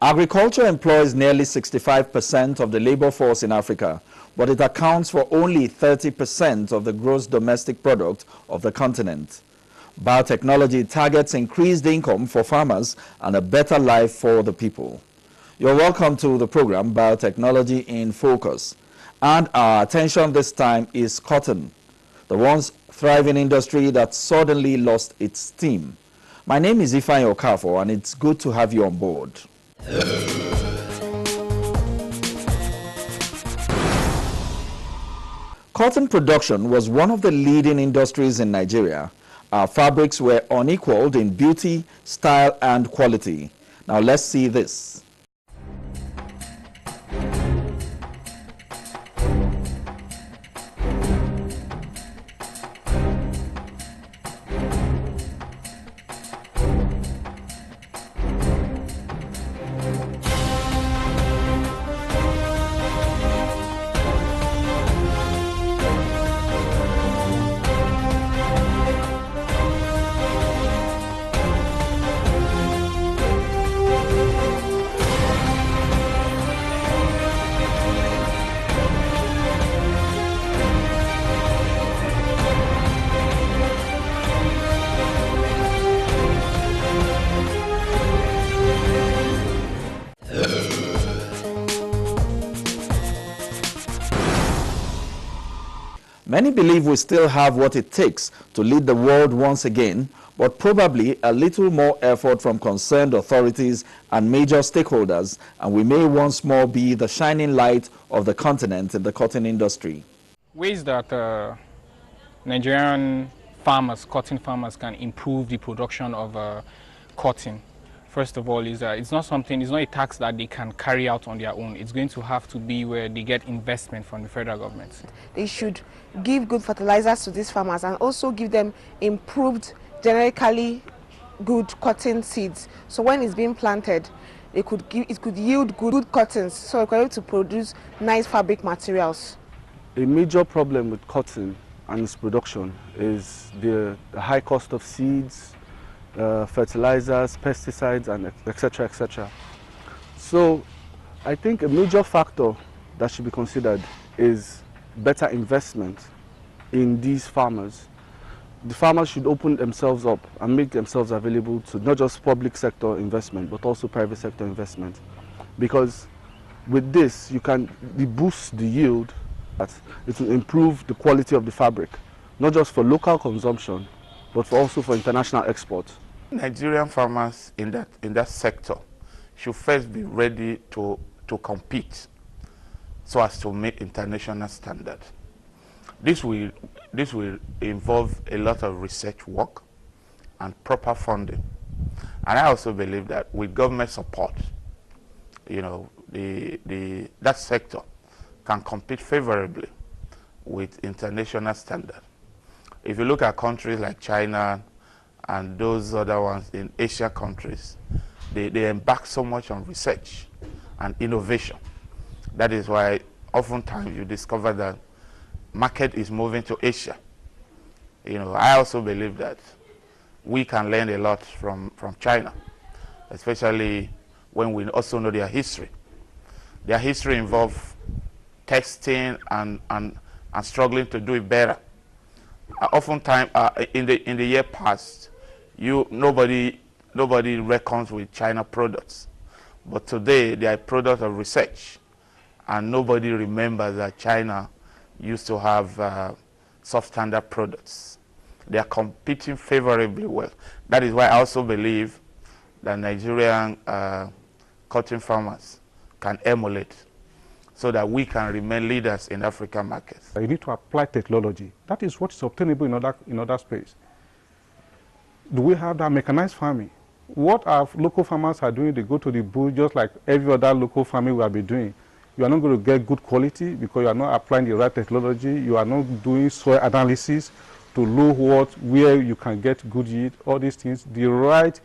Agriculture employs nearly 65% of the labor force in Africa, but it accounts for only 30% of the gross domestic product of the continent. Biotechnology targets increased income for farmers and a better life for the people. You're welcome to the program Biotechnology in Focus. And our attention this time is cotton, the once thriving industry that suddenly lost its steam. My name is Ifeanyi Okafor, and it's good to have you on board. Cotton production was one of the leading industries in Nigeria. Our fabrics were unequaled in beauty, style, and quality. Now let's see this. Many believe we still have what it takes to lead the world once again, but probably a little more effort from concerned authorities and major stakeholders, and we may once more be the shining light of the continent in the cotton industry. Ways that Nigerian farmers, cotton farmers, can improve the production of cotton. First of all, is it's not a tax that they can carry out on their own. It's going to have to be where they get investment from the federal government. They should give good fertilizers to these farmers and also give them improved, generically good cotton seeds. So when it's being planted, it could yield good cottons, so it's able to produce nice fabric materials. A major problem with cotton and its production is the high cost of seeds, fertilizers, pesticides, and etc., etc. So I think a major factor that should be considered is better investment in these farmers. The farmers should open themselves up and make themselves available to not just public sector investment, but also private sector investment. Because with this, you can boost the yield. It will improve the quality of the fabric, not just for local consumption, but also for international export. Nigerian farmers in that sector should first be ready to compete so as to meet international standard. This will involve a lot of research work and proper funding. And I also believe that with government support, you know, that sector can compete favorably with international standard. If you look at countries like China and those other ones in Asia countries, they embark so much on research and innovation. That is why oftentimes you discover that market is moving to Asia. You know, I also believe that we can learn a lot from China, especially when we also know their history. Their history involves testing and struggling to do it better. Oftentimes, in the year past, nobody reckons with China products, but today they are a product of research, and nobody remembers that China used to have substandard products they are competing favorably well. That is why I also believe that Nigerian cotton farmers can emulate so that we can remain leaders in African markets. You need to apply technology. That is what is obtainable in other space. Do we have that mechanized farming? What our local farmers are doing, they go to the bush just like every other local farming we have been doing. You are not going to get good quality because you are not applying the right technology. You are not doing soil analysis to know where you can get good yield, all these things. The right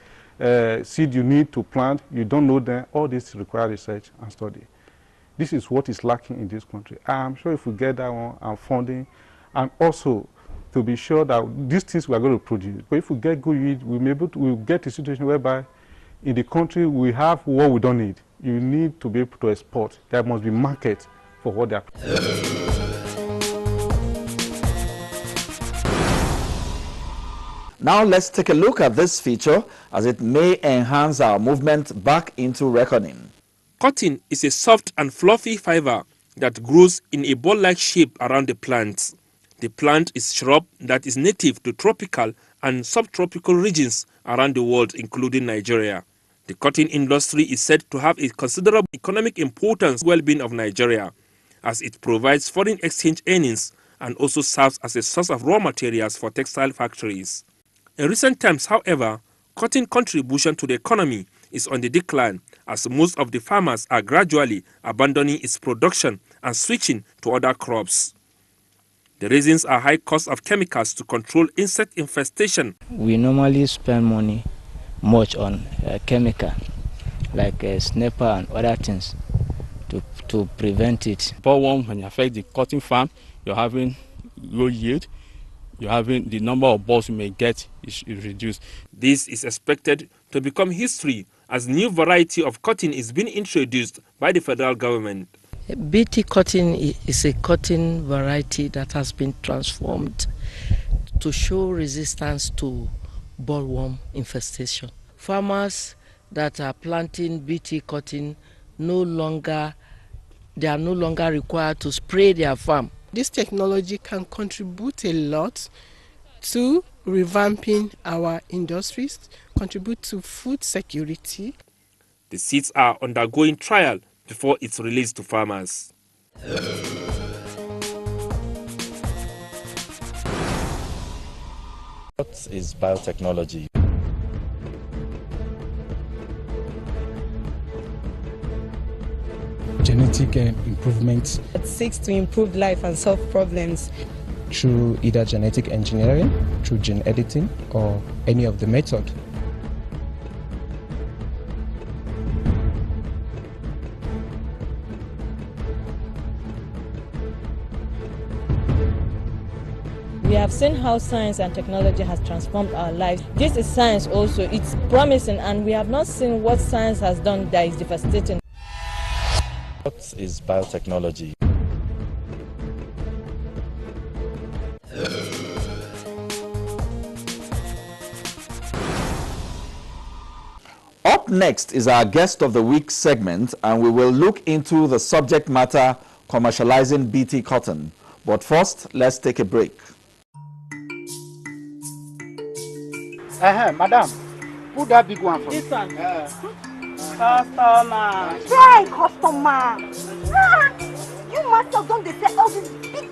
seed you need to plant, you don't know them. All this require research and study. This is what is lacking in this country. I'm sure if we get that one and funding, and also to be sure that these things we are going to produce. But if we get good yield, we'll get a situation whereby in the country we have what we don't need. You need to be able to export. There must be market for what they are. Now let's take a look at this feature as it may enhance our movement back into reckoning. Cotton is a soft and fluffy fiber that grows in a ball-like shape around the plant. The plant is a shrub that is native to tropical and subtropical regions around the world, including Nigeria. The cotton industry is said to have a considerable economic importance in the well-being of Nigeria, as it provides foreign exchange earnings and also serves as a source of raw materials for textile factories. In recent times, however, cotton contribution to the economy is on the decline, as most of the farmers are gradually abandoning its production and switching to other crops. The reasons are high cost of chemicals to control insect infestation. We normally spend money much on chemical like snapper and other things to prevent it. Bollworm, when you affect the cotton farm, you're having low yield. You're having the number of balls you may get is reduced. This is expected to become history as new variety of cotton is being introduced by the federal government. BT cotton is a cotton variety that has been transformed to show resistance to bollworm infestation. Farmers that are planting BT cotton are no longer required to spray their farm. This technology can contribute a lot to revamping our industries, contribute to food security. The seeds are undergoing trial before it's released to farmers. What is biotechnology? Genetic improvements. It seeks to improve life and solve problems through either genetic engineering, through gene editing, or any of the method. We have seen how science and technology has transformed our lives. This is science also. It's promising, and we have not seen what science has done that is devastating. What is biotechnology? Up next is our guest of the week segment, and we will look into the subject matter commercializing BT cotton. But first, let's take a break. Madam, put that big one for this me. One. Customer. Try customer. You must have done the sell all these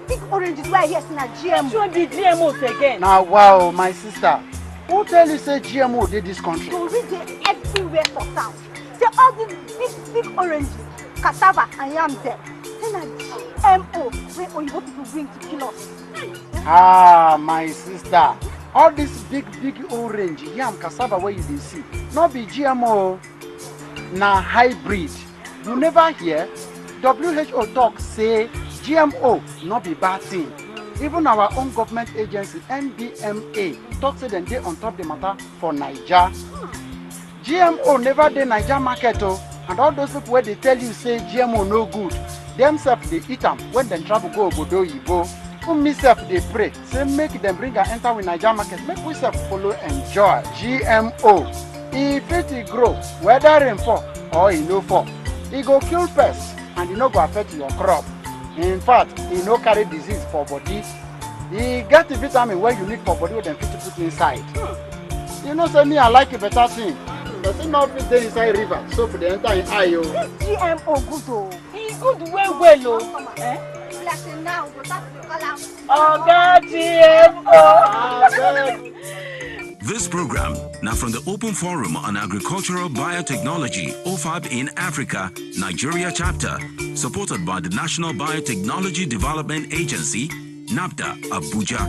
big oranges right here in a GMO. Show the GMOs again. Now, wow, my sister. Who tell you say GMO did this country? You read it everywhere for sound. Say all these big oranges, cassava and yam them. Then a GMO where Oyibo people bring to kill us. Ah, my sister. All this big orange, yam, cassava where you see, not be GMO, na hybrid. You never hear WHO talk say GMO not be bad thing. Even our own government agency, NBMA, talk say them they on top the matter for Niger. GMO never dey Niger market oh, and all those people where they tell you say GMO no good, themselves they eat them when they travel go obodo oyibo. Me self they pray, say make them bring and enter with Niger market, make we self follow enjoy. GMO, if it grow, whether rain fall or it no fall, it go kill pests and it no go affect your crop. In fact, it no carry disease for body. He get the vitamin where you need for body wey dem fit put inside. You know say me I like a better thing. Person no fit dey inside river soap dey enter in eye o. This GMO good o. E good well o. Like say now we go start to call am. Oga GMO. This program, now from the Open Forum on Agricultural Biotechnology, OFAB in Africa, Nigeria chapter, supported by the National Biotechnology Development Agency, NABDA, Abuja.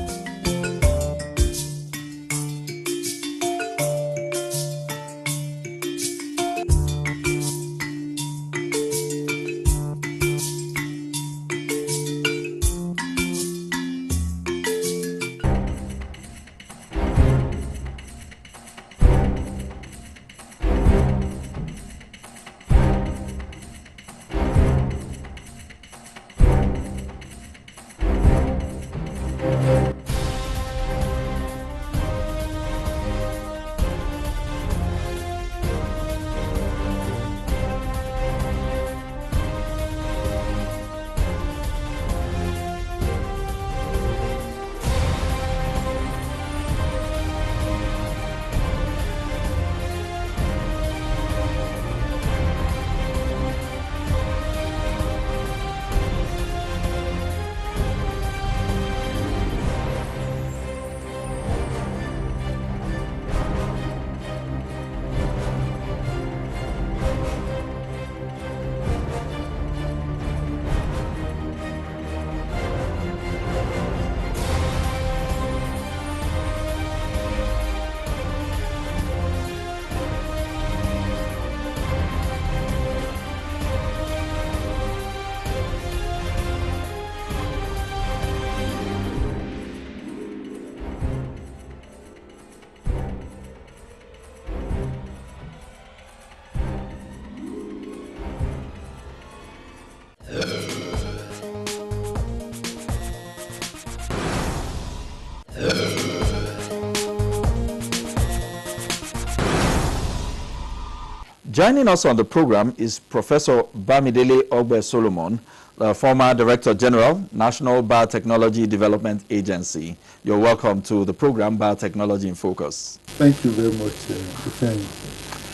Joining us on the program is Professor Bamidele Ogbe Solomon, the former Director General, National Biotechnology Development Agency. You're welcome to the program Biotechnology in Focus. Thank you very much, Defense,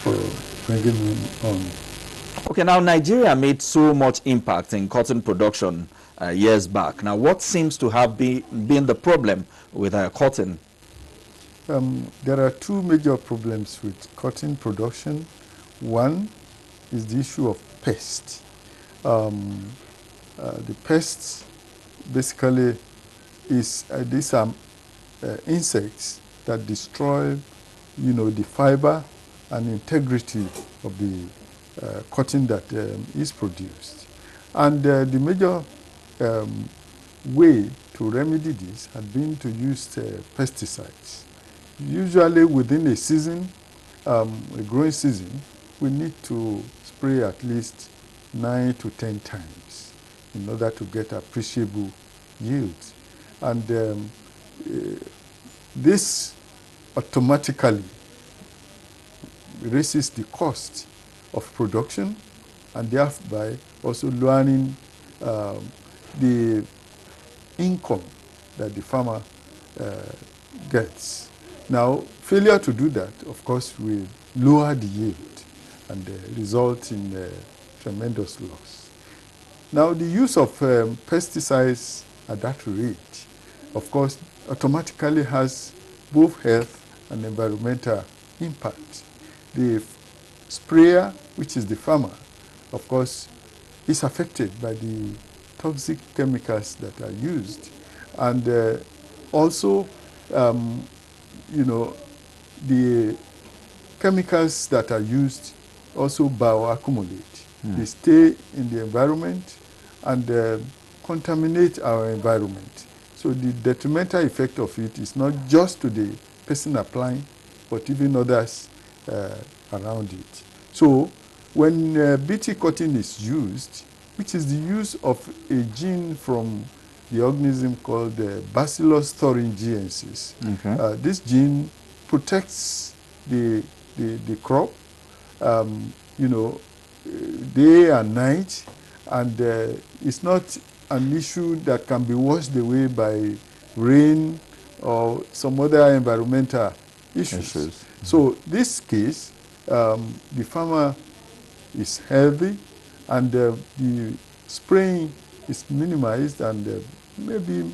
for bringing me on. Okay, now Nigeria made so much impact in cotton production years back. Now, what seems to have been the problem with cotton? There are two major problems with cotton production. One is the issue of pests. The pests basically is these are insects that destroy, the fiber and integrity of the cotton that is produced. And the major way to remedy this had been to use pesticides. Usually within a season, a growing season, we need to spray at least 9 to 10 times in order to get appreciable yields. And this automatically raises the cost of production and thereby also lowering the income that the farmer gets. Now, failure to do that, of course, will lower the yield and result in tremendous loss. Now, the use of pesticides at that rate, of course, automatically has both health and environmental impact. The sprayer, which is the farmer, of course, is affected by the toxic chemicals that are used. And also, the chemicals that are used also bioaccumulate. They stay in the environment and contaminate our environment. So the detrimental effect of it is not just to the person applying, but even others around it. So when BT cotton is used, which is the use of a gene from the organism called Bacillus thuringiensis. Okay. This gene protects the crop, day and night, and it's not an issue that can be washed away by rain or some other environmental issues. So this case, the farmer is healthy, and the spraying is minimized, and maybe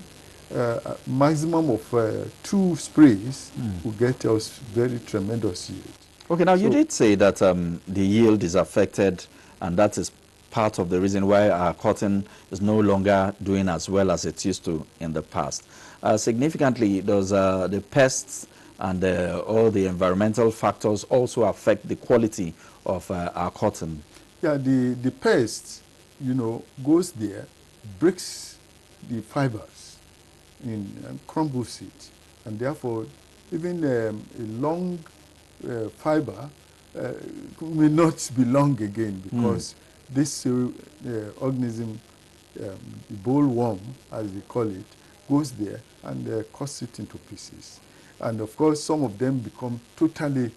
a maximum of 2 sprays will get us very tremendous yield. Okay, now you did say that the yield is affected, and that is part of the reason why our cotton is no longer doing as well as it used to in the past. Significantly, does the pests and all the environmental factors also affect the quality of our cotton? Yeah, the pest, goes there, breaks the fibers and crumbles it, and therefore even a long fiber may not be long again, because this organism, the bollworm, as they call it, goes there and cuts it into pieces. And of course, some of them become totally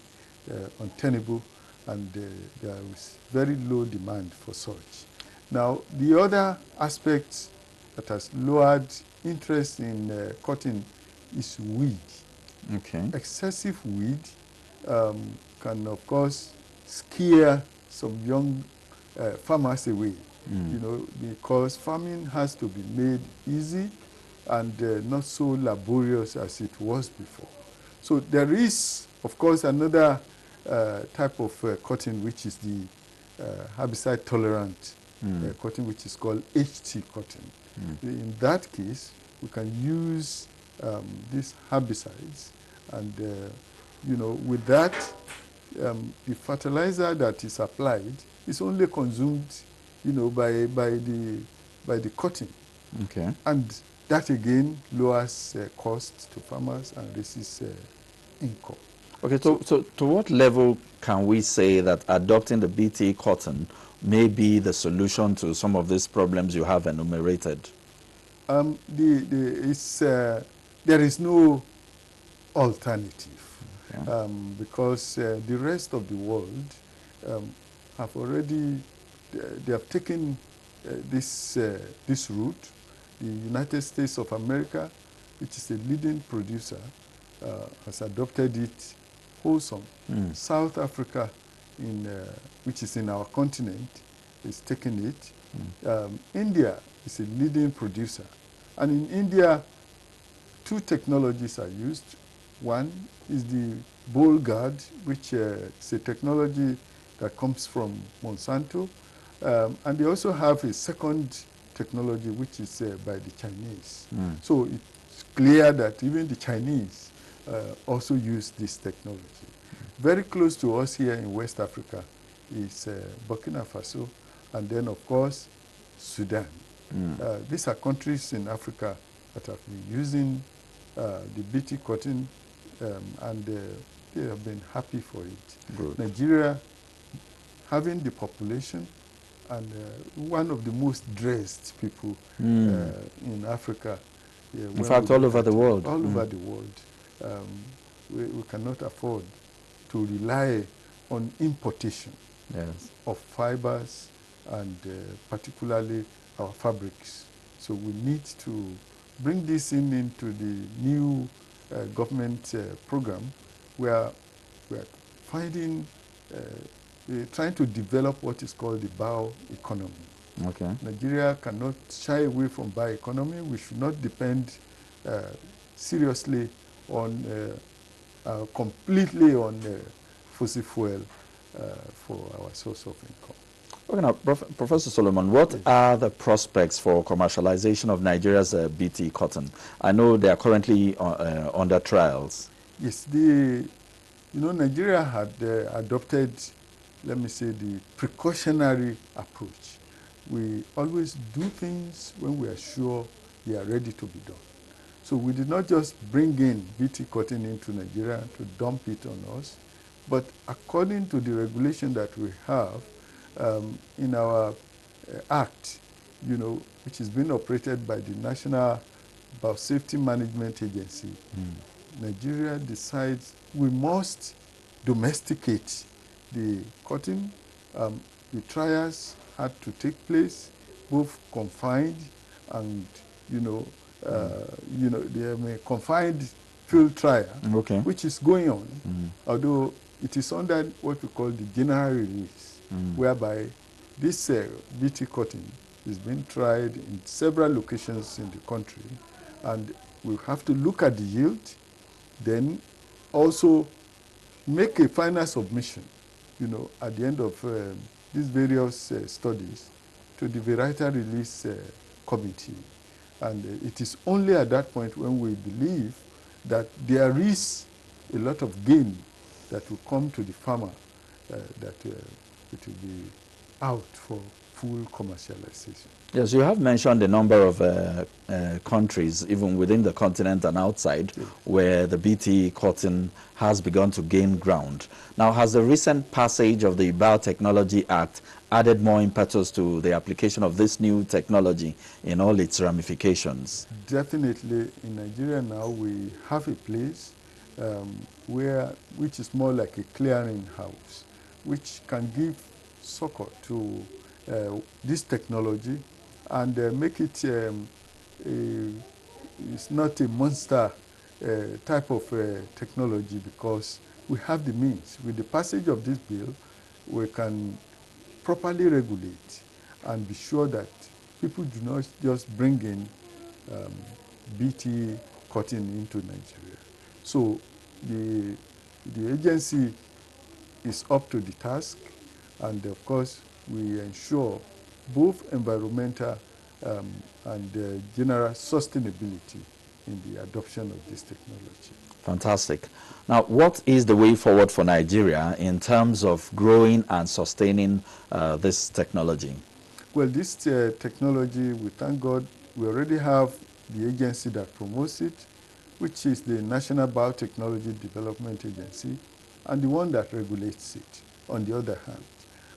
untenable, and there is very low demand for such. Now, the other aspect that has lowered interest in cotton is weed. Okay. Excessive weed can, of course, scare some young farmers away, because farming has to be made easy and not so laborious as it was before. So there is, of course, another type of cotton, which is the herbicide-tolerant cotton, which is called HT cotton. In that case, we can use these herbicides, and with that, the fertilizer that is applied is only consumed, by the cotton. Okay. And that again lowers cost to farmers and raises income. Okay, so to what level can we say that adopting the BT cotton may be the solution to some of these problems you have enumerated? There is no alternative, because the rest of the world have already, they have taken this route. The United States of America, which is a leading producer, has adopted it wholesome. South Africa, which is in our continent, is taking it. India is a leading producer. And in India, 2 technologies are used. One is the Boll Guard, which is a technology that comes from Monsanto. And they also have a second technology, which is by the Chinese. So it's clear that even the Chinese also use this technology. Very close to us here in West Africa is Burkina Faso, and then, of course, Sudan. These are countries in Africa that have been using the BT cotton, and they have been happy for it. Good. Nigeria, having the population and one of the most dressed people in Africa. In fact, all over the world. All over the world. We cannot afford to rely on importation of fibers, and particularly our fabrics. So we need to bring this into the new government program, where we are finding, trying to develop what is called the bioeconomy. Okay. Nigeria cannot shy away from bioeconomy. We should not depend seriously on, completely on fossil fuel for our source of income. Okay, now, Professor Solomon, what are the prospects for commercialization of Nigeria's BT cotton? I know they are currently under trials. Yes, Nigeria had adopted, let me say, the precautionary approach. We always do things when we are sure they are ready to be done. So we did not just bring in BT cotton into Nigeria to dump it on us, but according to the regulation that we have in our act, which is being operated by the National Biosafety Management Agency, Nigeria decides we must domesticate the cotton. The trials had to take place, both confined and, you know, they a confined field trial, which is going on, although it is under what we call the general release, whereby this BT cotton is being tried in several locations in the country, and we have to look at the yield, then also make a final submission, you know, at the end of these various studies to the varietal release committee. And it is only at that point when we believe that there is a lot of gain that will come to the farmer, that it will be out for full commercialization. Yes, you have mentioned a number of countries, even within the continent and outside, where the BT cotton has begun to gain ground. Now, has the recent passage of the Biotechnology Act added more impetus to the application of this new technology in all its ramifications? Definitely. In Nigeria now, we have a place which is more like a clearing house, which can give succor to this technology and make it it's not a monster type of technology, because we have the means. With the passage of this bill, we can properly regulate and be sure that people do not just bring in BT cotton into Nigeria. So the agency is up to the task, and of course we ensure both environmental and general sustainability in the adoption of this technology. Fantastic. Now, what is the way forward for Nigeria in terms of growing and sustaining this technology? Well, this technology, we thank God, we already have the agency that promotes it, which is the National Biotechnology Development Agency, and the one that regulates it, on the other hand.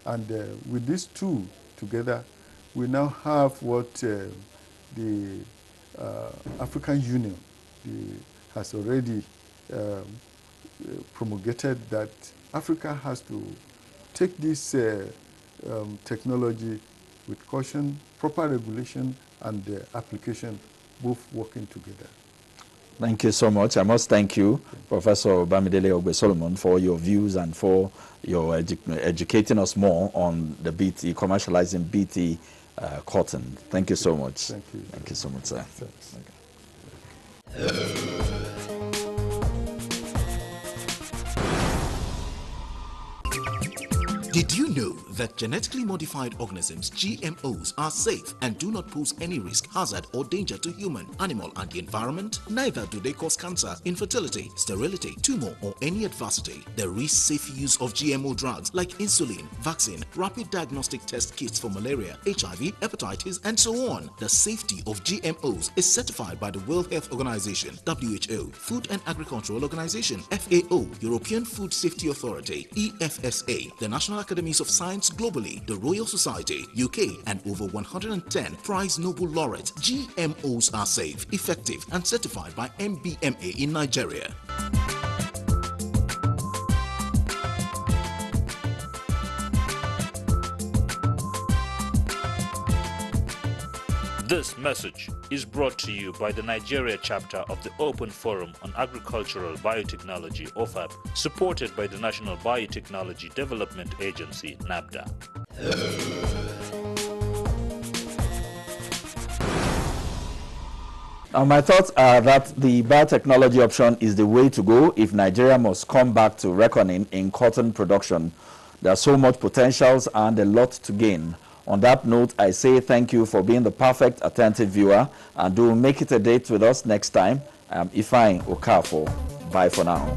And with these two together, we now have what the African Union has already promulgated, that Africa has to take this technology with caution, proper regulation, and application, both working together. Thank you so much. I must thank you, Professor Bamidele Ogbe-Solomon, for your views and for your educating us more on the BT, commercializing BT cotton. Thank you so much. Thank you. Thank you so much, sir. Thanks. Did you know that genetically modified organisms, GMOs, are safe and do not pose any risk, hazard, or danger to human, animal, and the environment? Neither do they cause cancer, infertility, sterility, tumor, or any adversity. There is safe use of GMO drugs like insulin, vaccine, rapid diagnostic test kits for malaria, HIV, hepatitis, and so on. The safety of GMOs is certified by the World Health Organization, WHO, Food and Agricultural Organization, FAO, European Food Safety Authority, EFSA, the National Academies of Science globally, the Royal Society, UK, and over 110 prize Nobel laureates. GMOs are safe, effective, and certified by MBMA in Nigeria. This message is brought to you by the Nigeria chapter of the Open Forum on Agricultural Biotechnology, OFAB, supported by the National Biotechnology Development Agency, NABDA. My thoughts are that the biotechnology option is the way to go if Nigeria must come back to reckoning in cotton production. There are so much potentials and a lot to gain. On that note, I say thank you for being the perfect attentive viewer, and do make it a date with us next time. I am Ifeanyi Okafor. Bye for now.